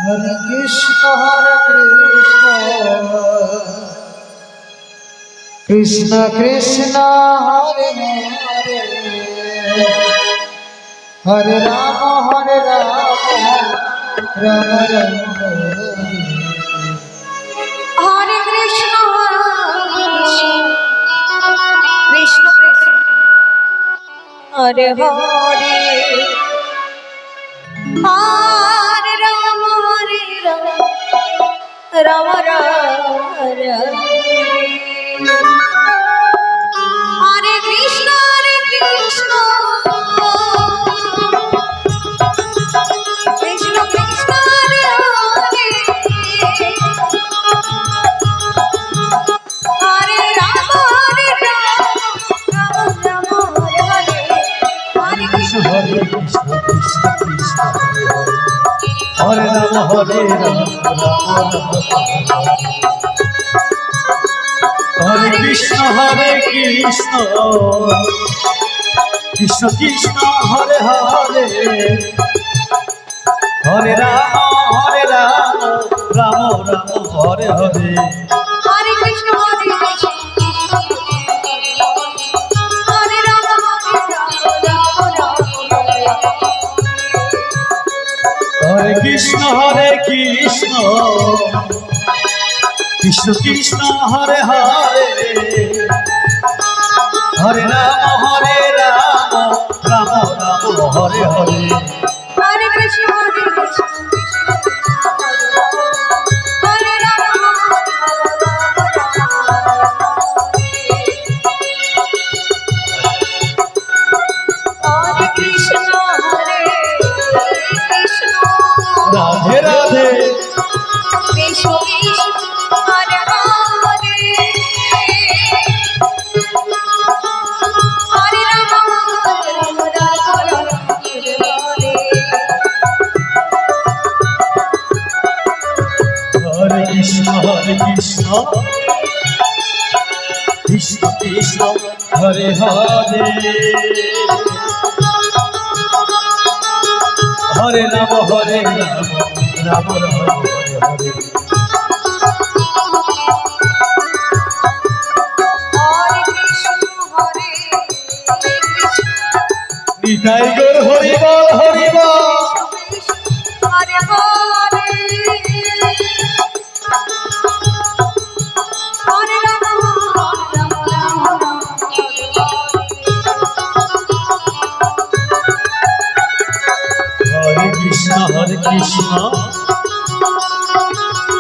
Hare Krishna Krishna Krishna Hare Hare Hare Rama Rama Rama Hare Krishna Krishna Krishna Hare Hare Hare Rama Rama Rama Hare Krishna Krishna Krishna Hare Hare Hare Rama Rama Rama Hare Hare Krishna Hare Krishna Krishna Krishna Hare Rama Hare Krishna Hare Krishna Krishna Krishna Hare Hare Hare Rama Rama Rama Hare Hare Hare Krishna Hare Krishna Hare Rama Hare Krishna Hare Krishna Krishna Krishna Hare Hare Hare Rama Rama Rama Hare Hare Hare Krishna Hare Krishna Hare Rama Hare Krishna Hare Krishna Radhe Radhe Krishna Krishna Hare Hare Hare Rama Rama Rama Hare Hare Hare Krishna Krishna Krishna Hare Hare Hare Rama Rama Rama Hare Hare Hare Krishna Hare Krishna Nitai Gaur Hari Bol Hari Bol Hare Hare Hare Rama Rama Rama Hare Hare Krishna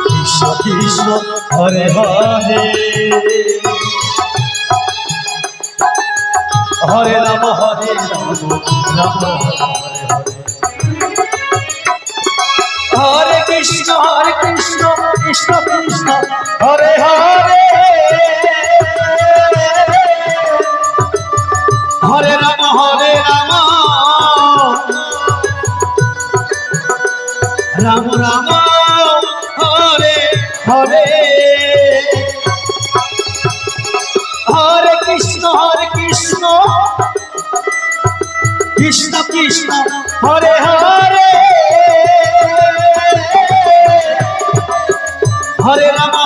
Krishna Krishna Hare Hare Hare Rama Rama Hare Hare Hare Krishna Krishna Krishna Hare Hare Hare Rama Rama Rama Hare Hare Hare Krishna Krishna Krishna Hare Hare Hare Rama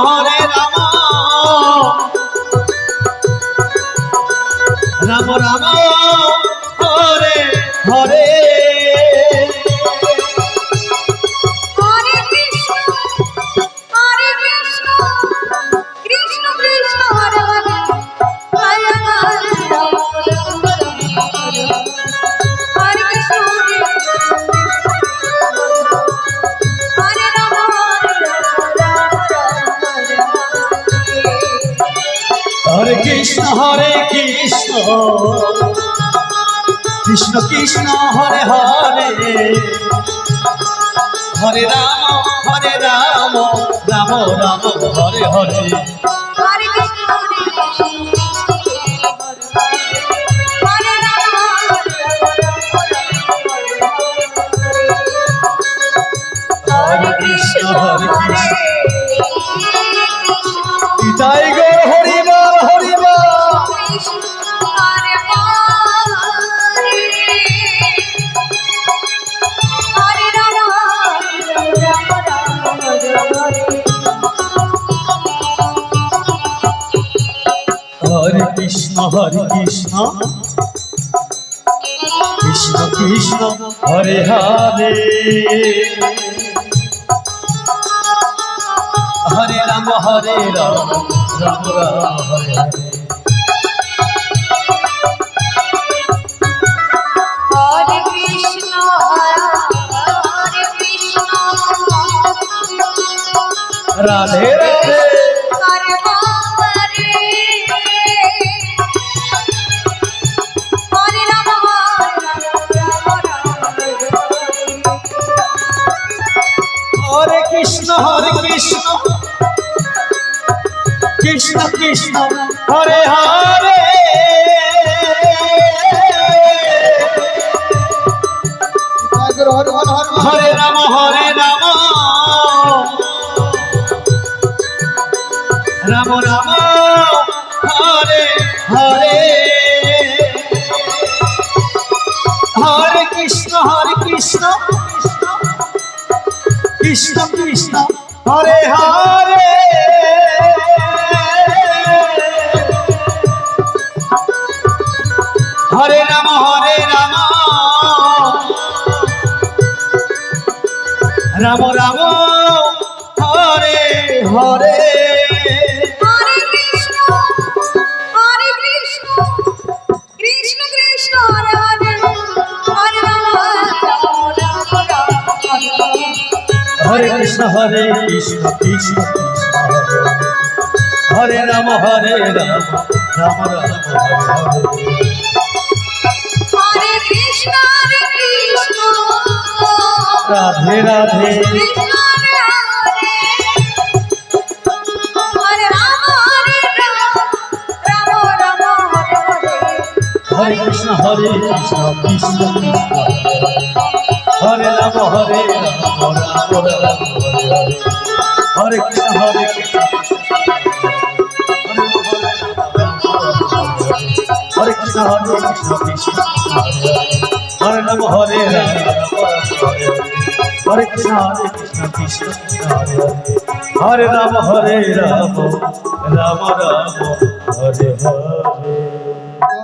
Rama Rama Hare Hare Hare Krishna Krishna Krishna Hare Hare Hare Hare Rama Rama Hare Hare Krishna Hare Rama Rama Hare Hare Krishna Krishna Krishna Hare Hare Hare Rama Rama Rama Hare Hare Hare Krishna Hare Krishna Hare Rama Hare Krishna Hare Nitai Gaur Hari Bol Hari Bol Krishna Hare Hare Hare Rama Hare Krishna Krishna Krishna Hare Hare Hare Ram Hare Ram Ram Ram Hare Hare Hare Krishna Radhe Radhe Hare Hare Hare Ram Hare Krishna Krishna Krishna Hare Hare Hare Ram Ram Ram Hare Hare Hare Krishna Krishna Krishna Hare Hare Hare Ram Ram Ram Hare Hare Hare Krishna Krishna Krishna Hare Hare Hare Ram Hare Krishna Krishna Krishna Hare Ram Ram Ram Hare Hare Hare Krishna Radhe Radhe Krishna Hare Hare Ram Ram Ram Hare Hare Hare Krishna Krishna Krishna Hare Ram Ram Ram Hare Hare Hare Krishna Krishna Hare Krishna Krishna Krishna Hare Ram Hare Ram Hare Krishna Krishna Krishna Hare Ram Ram Ram Ram Hare Hare